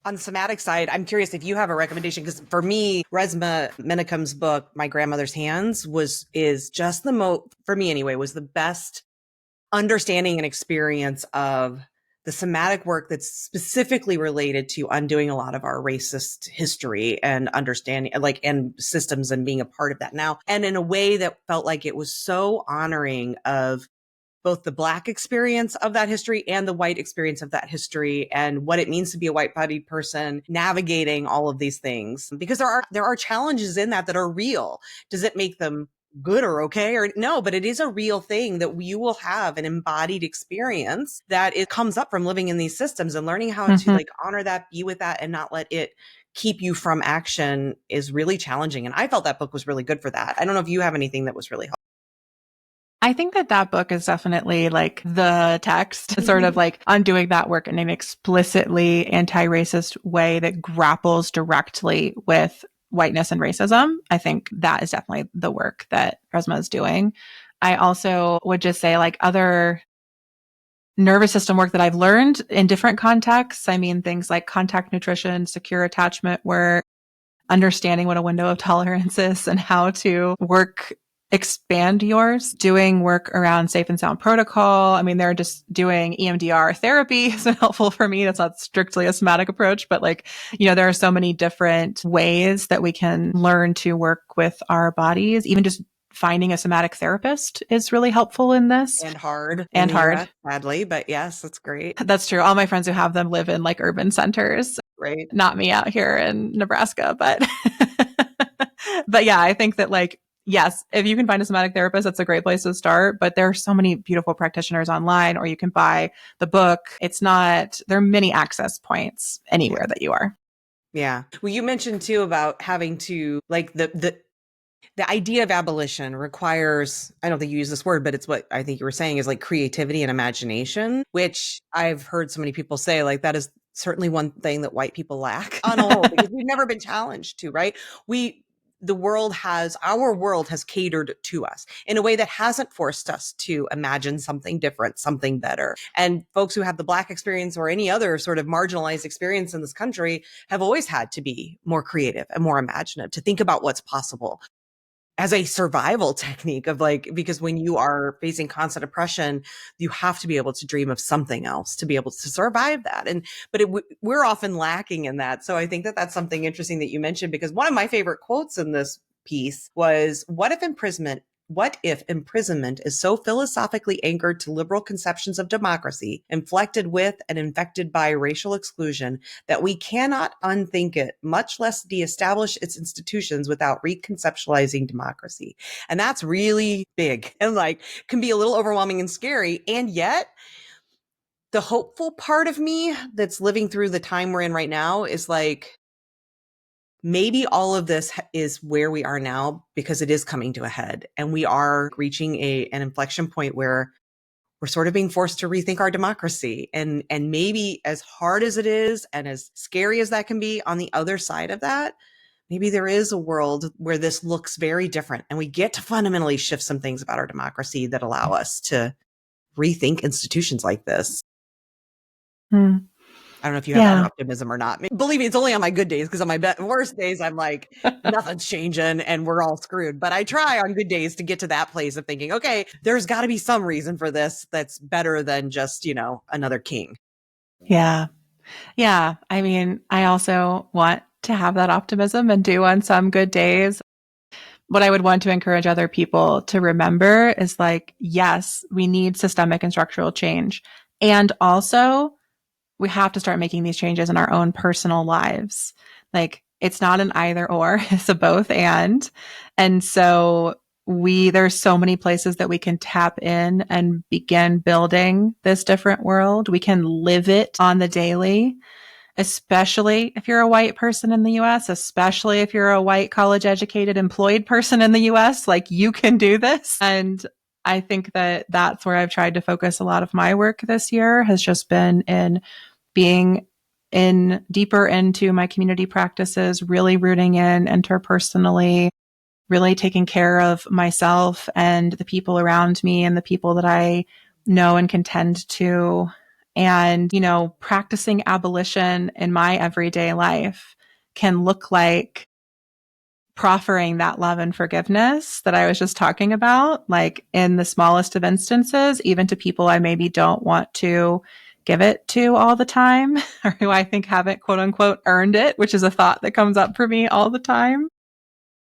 on the somatic side, I'm curious if you have a recommendation, because for me, Resmaa Menakem's book, My Grandmother's Hands, is just for me anyway, was the best understanding and experience of the somatic work that's specifically related to undoing a lot of our racist history and understanding, like, and systems, and being a part of that now. And in a way that felt like it was so honoring of both the Black experience of that history and the white experience of that history, and what it means to be a white-bodied person navigating all of these things. Because there are challenges in that are real. Does it make them good or okay or no? But it is a real thing that you will have an embodied experience that it comes up from living in these systems, and learning how to like honor that, be with that, and not let it keep you from action is really challenging. And I felt that book was really good for that. I don't know if you have anything that was really helpful.
I think that book is definitely like the text, sort of like undoing that work in an explicitly anti-racist way that grapples directly with whiteness and racism. I think that is definitely the work that Resmaa is doing. I also would just say, like, other nervous system work that I've learned in different contexts. I mean, things like contact nutrition, secure attachment work, understanding what a window of tolerance is and how to expand yours, doing work around safe and sound protocol. I mean, they're just doing EMDR therapy is helpful for me. That's not strictly a somatic approach, but like, there are so many different ways that we can learn to work with our bodies. Even just finding a somatic therapist is really helpful in this.
And hard.
And hard.
US, sadly, but yes, that's great.
That's true. All my friends who have them live in like urban centers.
Right.
Not me out here in Nebraska, but but yeah, I think that, like, yes, if you can find a somatic therapist, that's a great place to start. But there are so many beautiful practitioners online, or you can buy the book. There are many access points anywhere that you are.
Yeah. Well, you mentioned too about having to, like, the idea of abolition requires, I don't think you use this word, but it's what I think you were saying is like creativity and imagination, which I've heard so many people say, like, that is certainly one thing that white people lack on a whole, because we've never been challenged to, right? Our world has catered to us in a way that hasn't forced us to imagine something different, something better. And folks who have the Black experience or any other sort of marginalized experience in this country have always had to be more creative and more imaginative, to think about what's possible as a survival technique of, like, because when you are facing constant oppression, you have to be able to dream of something else to be able to survive that. But we're often lacking in that. So I think that that's something interesting that you mentioned, because one of my favorite quotes in this piece was, what if imprisonment is so philosophically anchored to liberal conceptions of democracy, inflected with and infected by racial exclusion, that we cannot unthink it, much less de-establish its institutions without reconceptualizing democracy? And that's really big and, like, can be a little overwhelming and scary. And yet, the hopeful part of me that's living through the time we're in right now is like, maybe all of this is where we are now because it is coming to a head, and we are reaching an inflection point where we're sort of being forced to rethink our democracy. And maybe, as hard as it is and as scary as that can be, on the other side of that, maybe there is a world where this looks very different, and we get to fundamentally shift some things about our democracy that allow us to rethink institutions like this. I don't know if you have that optimism or not. Believe me, it's only on my good days, because on my worst days, I'm like, nothing's changing and we're all screwed. But I try on good days to get to that place of thinking, okay, there's got to be some reason for this that's better than just, another king.
Yeah. Yeah. I mean, I also want to have that optimism and do on some good days. what I would want to encourage other people to remember is like, yes, we need systemic and structural change. And also, we have to start making these changes in our own personal lives. Like, it's not an either or, it's a both and. And so there's so many places that we can tap in and begin building this different world. We can live it on the daily, especially if you're a white person in the US, especially if you're a white college educated employed person in the US, like you can do this. And I think that that's where I've tried to focus a lot of my work this year, has just been in being in deeper into my community practices, really rooting in interpersonally, really taking care of myself and the people around me and the people that I know and can tend to. And, you know, practicing abolition in my everyday life can look like proffering that love and forgiveness that I was just talking about, like in the smallest of instances, even to people I maybe don't want to give it to all the time, or who I think haven't quote unquote earned it, which is a thought that comes up for me all the time.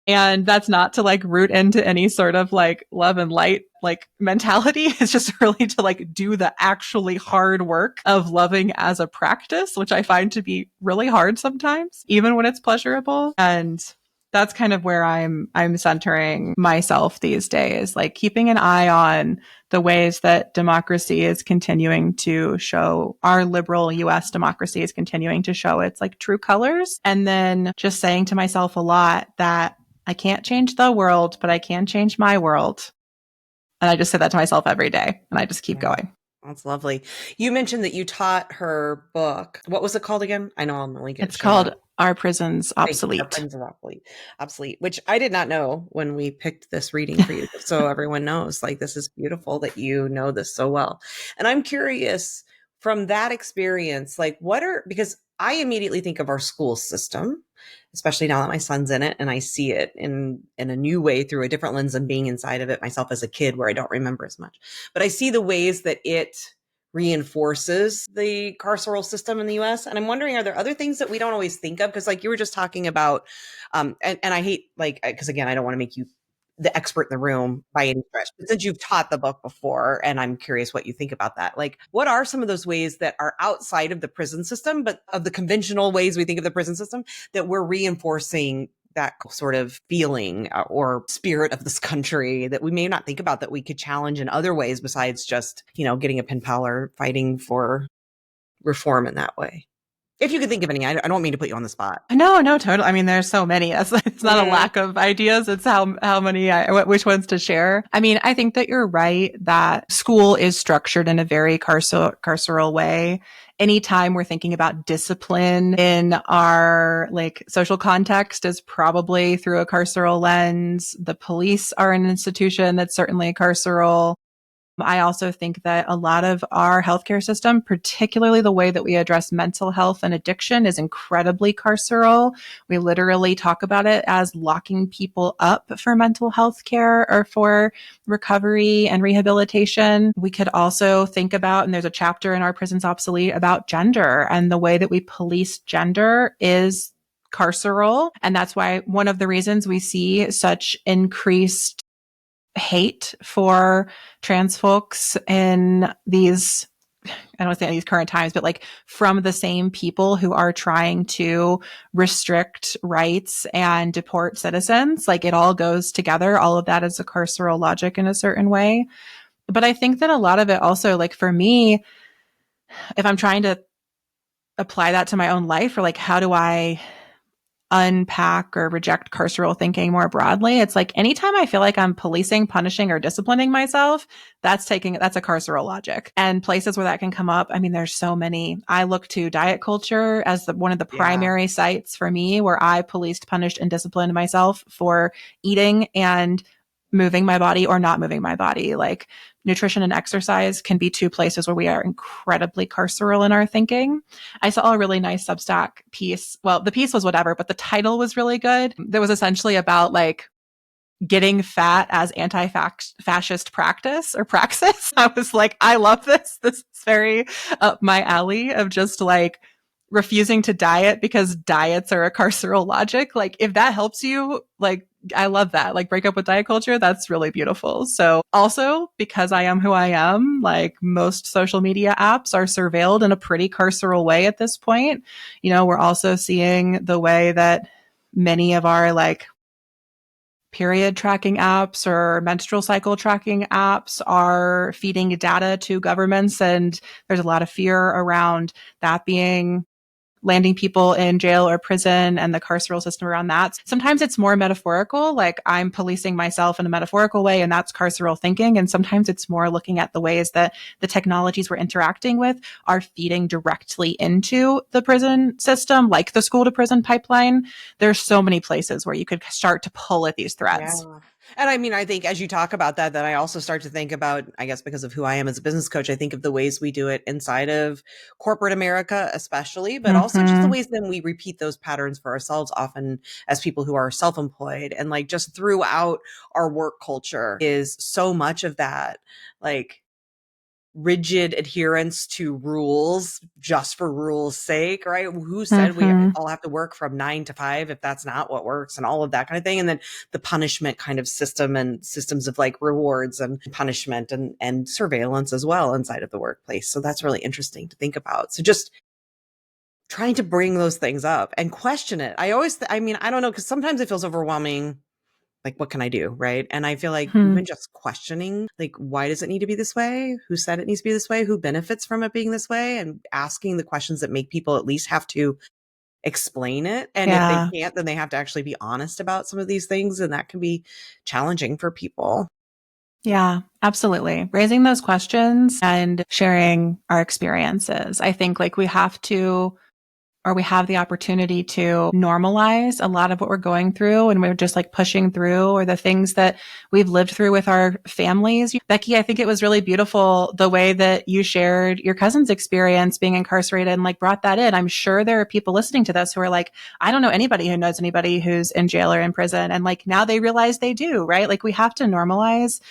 And that's not to like root into any sort of like love and light like mentality. It's just really to like do the actually hard work of loving as a practice, which I find to be really hard sometimes, even when it's pleasurable. And that's kind of where I'm centering myself these days, like keeping an eye on the ways that democracy is continuing to show, our liberal US democracy is continuing to show its like true colors. And then just saying to myself a lot that I can't change the world, but I can change my world. And I just say that to myself every day, and I just keep going.
That's lovely. You mentioned that you taught her book. What was it called again? I know I'm only getting
It's called Our Prisons Obsolete.
Our Prisons are Obsolete, which I did not know when we picked this reading for you. So everyone knows, like, this is beautiful that you know this so well. And I'm curious from that experience, like because I immediately think of our school system, especially now that my son's in it and I see it in a new way through a different lens than being inside of it myself as a kid where I don't remember as much. But I see the ways that it reinforces the carceral system in the US. And I'm wondering, are there other things that we don't always think of? Because like you were just talking about, and I hate because again, I don't want to make you the expert in the room by any stretch, but since you've taught the book before, and I'm curious what you think about that, like what are some of those ways that are outside of the prison system, but of the conventional ways we think of the prison system, that we're reinforcing that sort of feeling or spirit of this country that we may not think about, that we could challenge in other ways besides just, getting a pen pal or fighting for reform in that way? If you could think of any, I don't mean to put you on the spot.
No, totally. I mean, there's so many. It's not a lack of ideas. It's how many, which ones to share. I mean, I think that you're right that school is structured in a very carceral way. Anytime we're thinking about discipline in our like social context is probably through a carceral lens. The police are an institution that's certainly carceral. I also think that a lot of our healthcare system, particularly the way that we address mental health and addiction, is incredibly carceral. We literally talk about it as locking people up for mental health care or for recovery and rehabilitation. We could also think about, and there's a chapter in Our Prisons Obsolete about gender, and the way that we police gender is carceral. And that's why one of the reasons we see such increased hate for trans folks in these, I don't want to say these current times, but like from the same people who are trying to restrict rights and deport citizens. Like it all goes together. All of that is a carceral logic in a certain way. But I think that a lot of it also, like for me, if I'm trying to apply that to my own life, or like how do I unpack or reject carceral thinking more broadly, it's like anytime I feel like I'm policing, punishing, or disciplining myself, that's a carceral logic. And places where that can come up, I mean, there's so many. I look to diet culture as one of the primary sites for me where I policed, punished, and disciplined myself for eating and moving my body or not moving my body. Like nutrition and exercise can be two places where we are incredibly carceral in our thinking. I saw a really nice Substack piece. Well, the piece was whatever, but the title was really good. That was essentially about like getting fat as anti-fascist practice or praxis. I was like, I love this. This is very up my alley of just like refusing to diet because diets are a carceral logic. Like if that helps you like I love that. Like break up with diet culture. That's really beautiful. So also because I am who I am, like most social media apps are surveilled in a pretty carceral way at this point. We're also seeing the way that many of our like period tracking apps or menstrual cycle tracking apps are feeding data to governments. And there's a lot of fear around that being landing people in jail or prison and the carceral system around that. Sometimes it's more metaphorical, like I'm policing myself in a metaphorical way, and that's carceral thinking. And sometimes it's more looking at the ways that the technologies we're interacting with are feeding directly into the prison system, like the school to prison pipeline. There's so many places where you could start to pull at these threads.
Yeah. And I mean, I think as you talk about that, then I also start to think about, I guess, because of who I am as a business coach, I think of the ways we do it inside of corporate America, especially, but also just the ways then we repeat those patterns for ourselves, often as people who are self-employed, and like just throughout our work culture is so much of that, like rigid adherence to rules just for rules sake, right? Who said we all have to work from 9 to 5 if that's not what works, and all of that kind of thing. And then the punishment kind of system and systems of like rewards and punishment and surveillance as well inside of the workplace. So that's really interesting to think about. So just trying to bring those things up and question it. I don't know, because sometimes it feels overwhelming. Like, what can I do? Right. And I feel like even just questioning, like, why does it need to be this way? Who said it needs to be this way? Who benefits from it being this way? And asking the questions that make people at least have to explain it. And if they can't, then they have to actually be honest about some of these things. And that can be challenging for people.
Yeah, absolutely. Raising those questions and sharing our experiences. I think like we have to, or we have the opportunity to normalize a lot of what we're going through, and we're just like pushing through, or the things that we've lived through with our families. Becky, I think it was really beautiful the way that you shared your cousin's experience being incarcerated and like brought that in. I'm sure there are people listening to this who are like, I don't know anybody who knows anybody who's in jail or in prison. And like now they realize they do, right? Like we have to normalize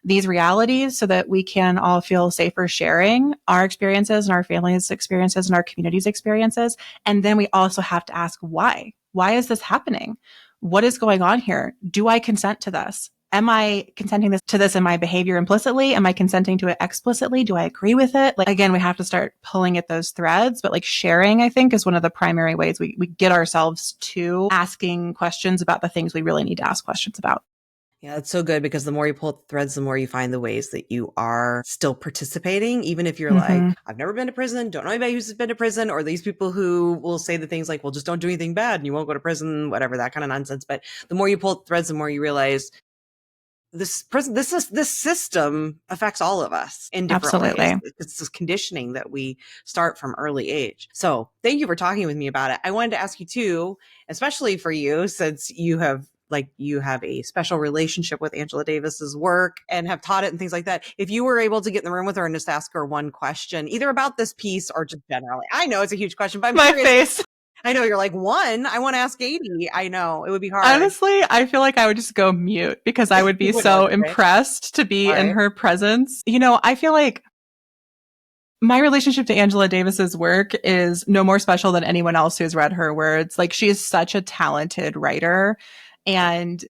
these realities so that we can all feel safer sharing our experiences and our family's experiences and our community's experiences. And then we also have to ask why. Why is this happening? What is going on here? Do I consent to this? Am I consenting to this in my behavior implicitly? Am I consenting to it explicitly? Do I agree with it? Like, again, we have to start pulling at those threads, but like sharing, I think, is one of the primary ways we get ourselves to asking questions about the things we really need to ask questions about.
Yeah, it's so good, because the more you pull at the threads, the more you find the ways that you are still participating, even if you're like, I've never been to prison, don't know anybody who's been to prison, or these people who will say the things like, well, just don't do anything bad and you won't go to prison, whatever, that kind of nonsense. But the more you pull at the threads, the more you realize this system affects all of us in different ways. It's this conditioning that we start from early age. So thank you for talking with me about it. I wanted to ask you too, especially for you, since you have a special relationship with Angela Davis's work and have taught it and things like that. If you were able to get in the room with her and just ask her one question, either about this piece or just generally, I know it's a huge question, but I'm
My
curious.
face.
I know you're like, one, I want to ask 80. I know it would be hard.
Honestly, I feel like I would just go mute because I would be so impressed to be in her presence. I feel like my relationship to Angela Davis's work is no more special than anyone else who's read her words. Like, she is such a talented writer. And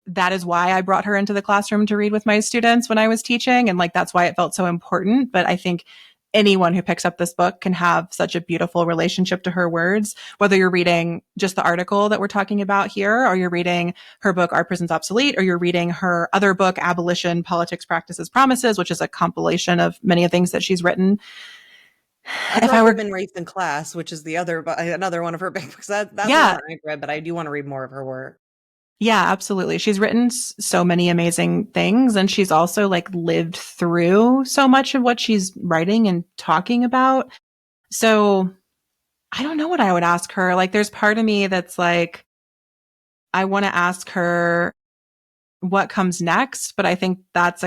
that is why I brought her into the classroom to read with my students when I was teaching. And like, that's why it felt so important. But I think anyone who picks up this book can have such a beautiful relationship to her words, whether you're reading just the article that we're talking about here, or you're reading her book, Are Prisons Obsolete, or you're reading her other book, Abolition, Politics, Practices, Promises, which is a compilation of many of things that she's written.
If I were been raised in class, which is another one of her big books. That's the one I've read, but I do want to read more of her work.
Yeah, absolutely. She's written so many amazing things, and she's also like lived through so much of what she's writing and talking about. So I don't know what I would ask her. Like, there's part of me that's like, I want to ask her what comes next, but I think that's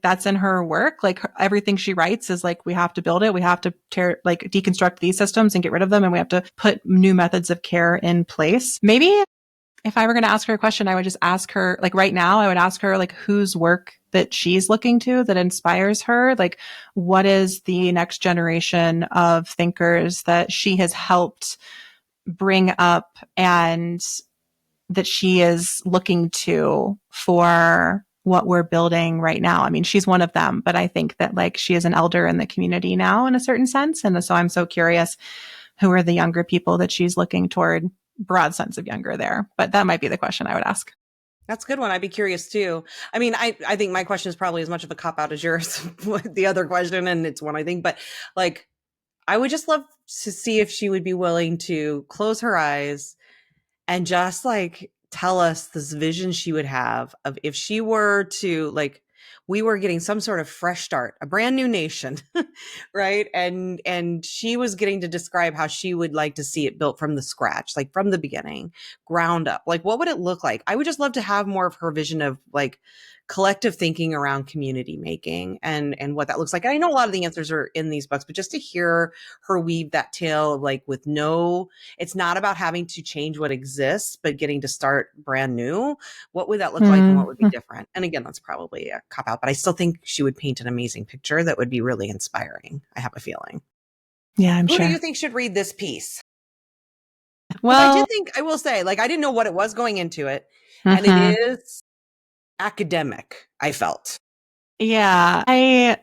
that's in her work. Like, everything she writes is like, we have to build it. We have to deconstruct these systems and get rid of them. And we have to put new methods of care in place. Maybe if I were going to ask her a question, I would just ask her, like right now, I would ask her like whose work that she's looking to that inspires her. Like, what is the next generation of thinkers that she has helped bring up and that she is looking to for what we're building right now. I mean, she's one of them, but I think that like she is an elder in the community now in a certain sense. And so I'm so curious, who are the younger people that she's looking toward? Broad sense of younger there, but that might be the question I would ask.
That's a good one. I'd be curious too. I mean, I think my question is probably as much of a cop out as yours, the other question, and it's one I think, but like, I would just love to see if she would be willing to close her eyes and just like tell us this vision she would have of if she were to like we were getting some sort of fresh start, a brand new nation, right? And she was getting to describe how she would like to see it built from the scratch, like from the beginning, ground up. Like what would it look like? I would just love to have more of her vision of like collective thinking around community making and what that looks like. And I know a lot of the answers are in these books, but just to hear her weave that tale of like with no, it's not about having to change what exists, but getting to start brand new. What would that look like and what would be different? And again, that's probably a cop out, but I still think she would paint an amazing picture that would be really inspiring. I have a feeling.
Yeah, I'm
Who
sure.
do you think should read this piece?
Well,
I did think, I will say, like, I didn't know what it was going into it. And it is academic, I felt.
Yeah, I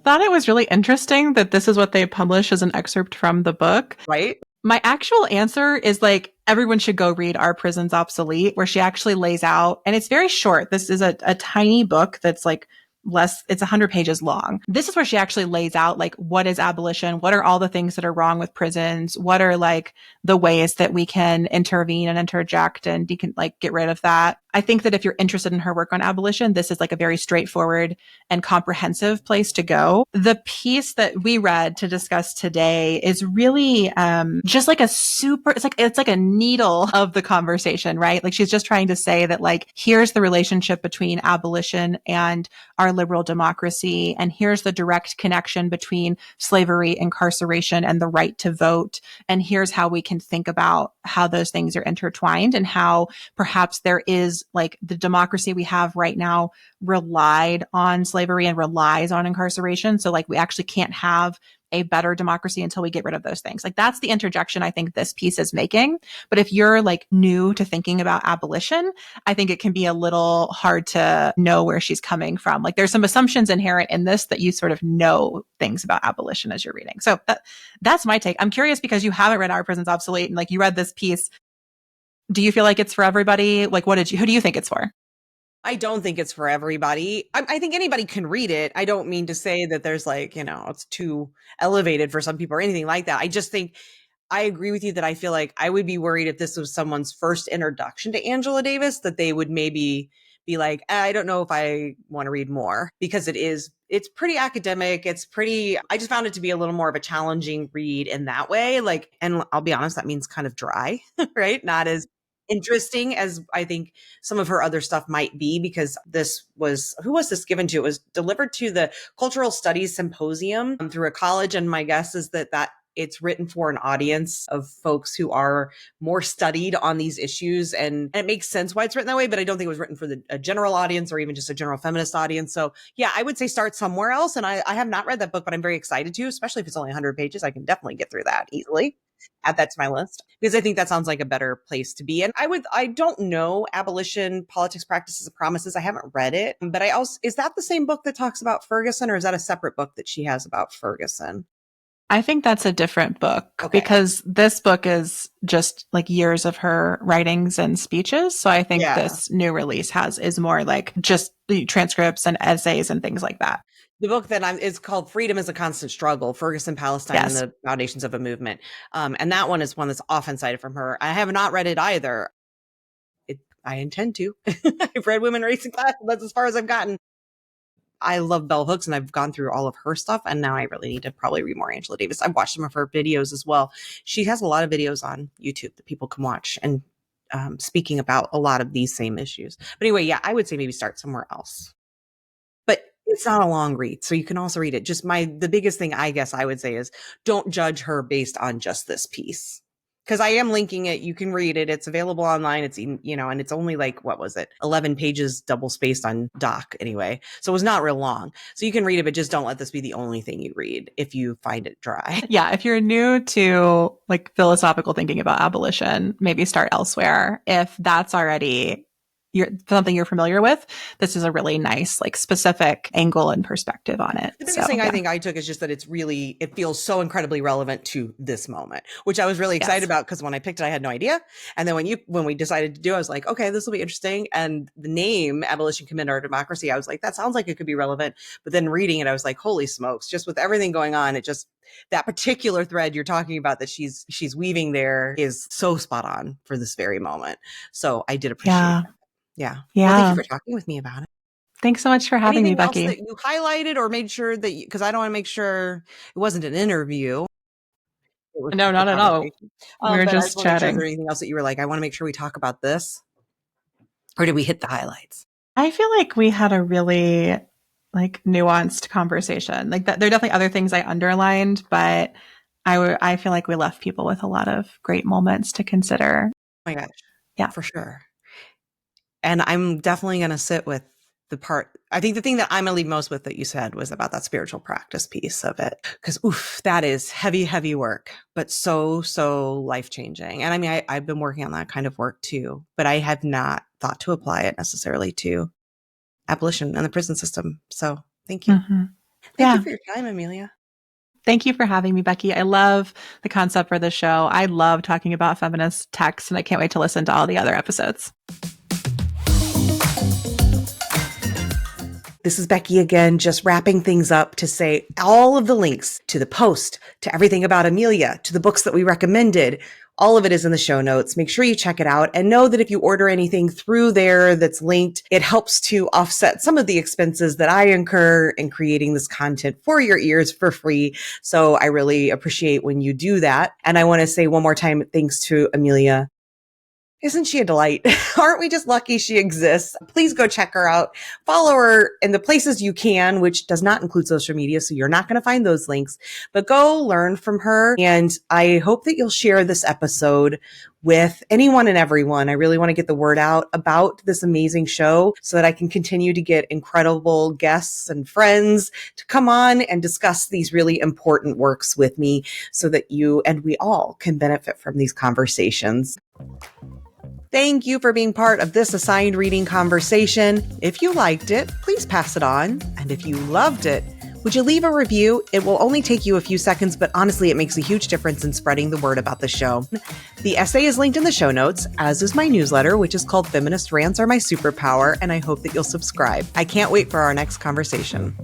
thought it was really interesting that this is what they publish as an excerpt from the book.
Right?
My actual answer is like, everyone should go read Our Prison's Obsolete, where she actually lays out, and it's very short. This is a tiny book that's like it's 100 pages long. This is where she actually lays out like, what is abolition? What are all the things that are wrong with prisons? What are like the ways that we can intervene and interject and get rid of that? I think that if you're interested in her work on abolition, this is like a very straightforward and comprehensive place to go. The piece that we read to discuss today is really just like it's like a needle of the conversation, right? Like she's just trying to say that like, here's the relationship between abolition and our liberal democracy. And here's the direct connection between slavery, incarceration, and the right to vote. And here's how we can think about how those things are intertwined and how perhaps there is like the democracy we have right now relied on slavery and relies on incarceration. So like we actually can't have a better democracy until we get rid of those things. Like that's the interjection I think this piece is making. But if you're like new to thinking about abolition, I think it can be a little hard to know where she's coming from. Like there's some assumptions inherent in this that you sort of know things about abolition as you're reading. So that's my take. I'm curious because you haven't read Our Prison's Obsolete and like you read this piece. Do you feel like it's for everybody? Like who do you think it's for?
I don't think it's for everybody. I think anybody can read it. I don't mean to say that there's like, it's too elevated for some people or anything like that. I just think I agree with you that I feel like I would be worried if this was someone's first introduction to Angela Davis, that they would maybe be like, I don't know if I want to read more because it's pretty academic. I just found it to be a little more of a challenging read in that way. Like, and I'll be honest, that means kind of dry, right? Not as interesting as I think some of her other stuff might be, because who was this given to? It was delivered to the Cultural Studies Symposium through a college. And my guess is that it's written for an audience of folks who are more studied on these issues. And it makes sense why it's written that way, but I don't think it was written for a general audience or even just a general feminist audience. So yeah, I would say start somewhere else. And I have not read that book, but I'm very excited to, especially if it's only 100 pages. I can definitely get through that easily. Add that to my list because I think that sounds like a better place to be. And I don't know Abolition, Politics, Practices, and Promises. I haven't read it, but is that the same book that talks about Ferguson, or is that a separate book that she has about Ferguson?
I think that's a different book because this book is just like years of her writings and speeches. So I think this new release is more like just the transcripts and essays and things like that.
The book that is called Freedom is a Constant Struggle, Ferguson, Palestine, and the Foundations of a Movement. And that one is one that's often cited from her. I have not read it either. I intend to. I've read Women, Race, and Class, and that's as far as I've gotten. I love Bell Hooks, and I've gone through all of her stuff, and now I really need to probably read more Angela Davis. I've watched some of her videos as well. She has a lot of videos on YouTube that people can watch, and speaking about a lot of these same issues. But anyway, yeah, I would say maybe start somewhere else. But it's not a long read, so you can also read it. Just the biggest thing I guess I would say is don't judge her based on just this piece. because I am linking it. You can read it. It's available online. It's, and it's only like, what was it? 11 pages double spaced on doc anyway. So it was not real long. So you can read it, but just don't let this be the only thing you read if you find it dry.
Yeah. If you're new to like philosophical thinking about abolition, maybe start elsewhere. If that's already something you're familiar with, this is a really nice, like specific angle and perspective on it.
The biggest thing I think I took is just that it feels so incredibly relevant to this moment, which I was really excited about, because when I picked it, I had no idea. And then when we decided to do it, I was like, okay, this will be interesting. And the name Abolition, Commitment, or Democracy, I was like, that sounds like it could be relevant. But then reading it, I was like, holy smokes, just with everything going on, that particular thread you're talking about that she's weaving there is so spot on for this very moment. So I did appreciate it. Yeah. Well, thank you for talking with me about it.
Thanks so much for having me, Becky.
Anything else that you highlighted or made sure that because I don't want to make sure it wasn't an interview.
No, not at all. We were just chatting.
Is there anything else that you were like, I want to make sure we talk about this? Or did we hit the highlights?
I feel like we had a really like nuanced conversation. Like that, there are definitely other things I underlined, but I feel like we left people with a lot of great moments to consider.
Oh my gosh.
Yeah,
for sure. And I'm definitely going to sit with the part. I think the thing that I'm going to leave most with that you said was about that spiritual practice piece of it. Because, that is heavy, heavy work, but so, so life-changing. And I mean, I've been working on that kind of work too, but I have not thought to apply it necessarily to abolition and the prison system. So thank you.
Mm-hmm.
Thank you for your time, Amelia.
Thank you for having me, Becky. I love the concept for the show. I love talking about feminist texts, and I can't wait to listen to all the other episodes.
This is Becky again, just wrapping things up to say all of the links to the post, to everything about Amelia, to the books that we recommended, all of it is in the show notes. Make sure you check it out and know that if you order anything through there that's linked, it helps to offset some of the expenses that I incur in creating this content for your ears for free. So I really appreciate when you do that. And I want to say one more time, thanks to Amelia. Isn't she a delight? Aren't we just lucky she exists? Please go check her out. Follow her in the places you can, which does not include social media, so you're not going to find those links. But go learn from her. And I hope that you'll share this episode with anyone and everyone. I really want to get the word out about this amazing show so that I can continue to get incredible guests and friends to come on and discuss these really important works with me so that you and we all can benefit from these conversations. Thank you for being part of this assigned reading conversation. If you liked it, please pass it on. And if you loved it, would you leave a review? It will only take you a few seconds, but honestly, it makes a huge difference in spreading the word about the show. The essay is linked in the show notes, as is my newsletter, which is called Feminist Rants Are My Superpower, and I hope that you'll subscribe. I can't wait for our next conversation.